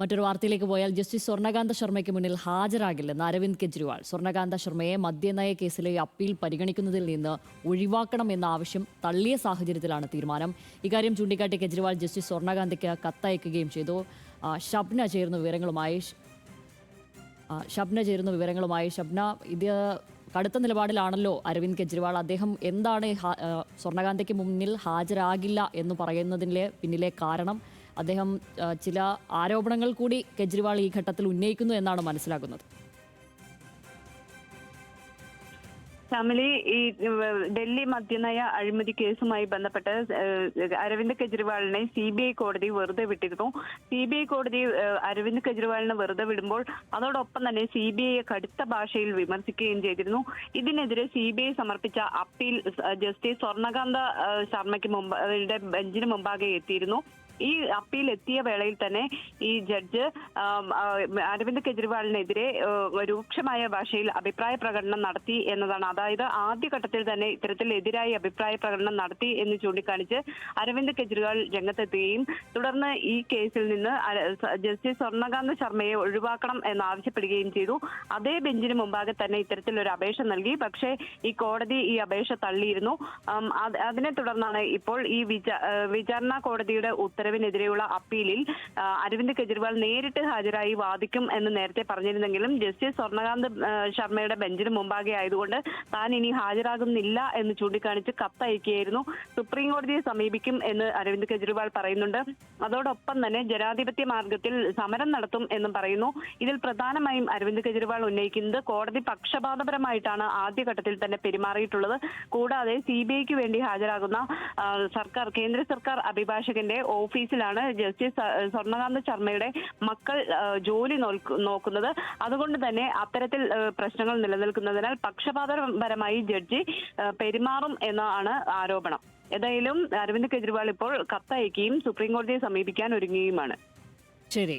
മറ്റൊരു വാർത്തയിലേക്ക് പോയാൽ ജസ്റ്റിസ് സ്വർണ്ണകാന്ത ശർമ്മയ്ക്ക് മുന്നിൽ ഹാജരാകില്ലെന്ന് അരവിന്ദ് കെജ്രിവാൾ. സ്വർണ്ണകാന്ത ശർമ്മയെ മദ്യനയ കേസിലെ അപ്പീൽ പരിഗണിക്കുന്നതിൽ നിന്ന് ഒഴിവാക്കണമെന്ന ആവശ്യം തള്ളിയ സാഹചര്യത്തിലാണ് തീരുമാനം. ഇക്കാര്യം ചൂണ്ടിക്കാട്ടി കെജ്രിവാൾ ജസ്റ്റിസ് സ്വർണ്ണകാന്തയ്ക്ക് കത്തയക്കുകയും ചെയ്തു. ഷബ്ന ചേർന്ന വിവരങ്ങളുമായി ഷബ്ന, ഇത് കടുത്ത നിലപാടിലാണല്ലോ അരവിന്ദ് കെജ്രിവാൾ. അദ്ദേഹം എന്താണ് സ്വർണ്ണകാന്തയ്ക്ക് മുന്നിൽ ഹാജരാകില്ല എന്ന് പറയുന്നതിലെ പിന്നിലെ കാരണം? അദ്ദേഹം ചില ആരോപണങ്ങൾ കൂടി കെജ്രിവാൾ ഈ ഘട്ടത്തിൽ ഉന്നയിക്കുന്നു എന്നാണ് മനസ്സിലാക്കുന്നത്. ഷാമിലി, ഈ ഡൽഹി മദ്യനയ അഴിമതി കേസുമായി ബന്ധപ്പെട്ട് അരവിന്ദ് കെജ്രിവാളിനെ CBI കോടതി വെറുതെ വിട്ടിരുന്നു. CBI കോടതി അരവിന്ദ് കെജ്രിവാളിനെ വെറുതെ വിടുമ്പോൾ അതോടൊപ്പം തന്നെ CBIയെ കടുത്ത ഭാഷയിൽ വിമർശിക്കുകയും ചെയ്തിരുന്നു. ഇതിനെതിരെ CBI സമർപ്പിച്ച അപ്പീൽ ജസ്റ്റിസ് സ്വർണ്ണകാന്ത ശർമ്മയ്ക്ക് ബെഞ്ചിന് മുമ്പാകെ എത്തിയിരുന്നു. ഈ അപ്പീൽ എത്തിയ വേളയിൽ തന്നെ ഈ ജഡ്ജ് അരവിന്ദ് കെജ്രിവാളിനെതിരെ രൂക്ഷമായ ഭാഷയിൽ അഭിപ്രായ പ്രകടനം നടത്തി എന്നതാണ്. അതായത് ആദ്യഘട്ടത്തിൽ തന്നെ ഇത്തരത്തിൽ എതിരായി അഭിപ്രായ പ്രകടനം നടത്തി എന്ന് ചൂണ്ടിക്കാണിച്ച് അരവിന്ദ് കെജ്രിവാൾ രംഗത്തെത്തുകയും തുടർന്ന് ഈ കേസിൽ നിന്ന് ജസ്റ്റിസ് സ്വർണ്ണകാന്ത ശർമ്മയെ ഒഴിവാക്കണം എന്നാവശ്യപ്പെടുകയും ചെയ്തു. അതേ ബെഞ്ചിന് മുമ്പാകെ തന്നെ ഇത്തരത്തിലൊരു അപേക്ഷ നൽകി. പക്ഷേ ഈ കോടതി ഈ അപേക്ഷ തള്ളിയിരുന്നു. അതിനെ തുടർന്നാണ് ഇപ്പോൾ ഈ വിചാരണ കോടതിയുടെ ഉത്തരവിനെതിരെയുള്ള അപ്പീലിൽ അരവിന്ദ് കെജ്രിവാൾ നേരിട്ട് ഹാജരായി വാദിക്കും എന്ന് നേരത്തെ പറഞ്ഞിരുന്നെങ്കിലും ജസ്റ്റിസ് സ്വർണ്ണകാന്ത് ശർമ്മയുടെ ബെഞ്ചിന് മുമ്പാകെ ആയതുകൊണ്ട് താൻ ഇനി ഹാജരാകുന്നില്ല എന്ന് ചൂണ്ടിക്കാണിച്ച് കത്തയക്കുകയായിരുന്നു. സുപ്രീം കോടതിയെ സമീപിക്കും എന്ന് അരവിന്ദ് കെജ്രിവാൾ പറയുന്നുണ്ട്. അതോടൊപ്പം തന്നെ ജനാധിപത്യ മാർഗത്തിൽ സമരം നടത്തും എന്നും പറയുന്നു. ഇതിൽ പ്രധാനമായും അരവിന്ദ് കെജ്രിവാൾ ഉന്നയിക്കുന്നത് കോടതി പക്ഷപാതപരമായിട്ടാണ് ആദ്യഘട്ടത്തിൽ തന്നെ പെരുമാറിയിട്ടുള്ളത്. കൂടാതെ CBIക്ക് വേണ്ടി ഹാജരാകുന്ന കേന്ദ്ര സർക്കാർ അഭിഭാഷകന്റെ ഓഫീസിലാണ് ജസ്റ്റിസ് സ്വർണ്ണകാന്ത ശർമ്മയുടെ മക്കൾ ജോലി നോക്കുന്നത്. അതുകൊണ്ട് തന്നെ അത്തരത്തിൽ പ്രശ്നങ്ങൾ നിലനിൽക്കുന്നതിനാൽ പക്ഷപാതപരമായി ജഡ്ജി പെരുമാറും എന്നാണ് ആരോപണം. ഏതായാലും അരവിന്ദ് കെജ്രിവാൾ ഇപ്പോൾ കത്തയക്കുകയും സുപ്രീം കോടതിയെ സമീപിക്കാൻ ഒരുങ്ങുകയുമാണ്. ശരി.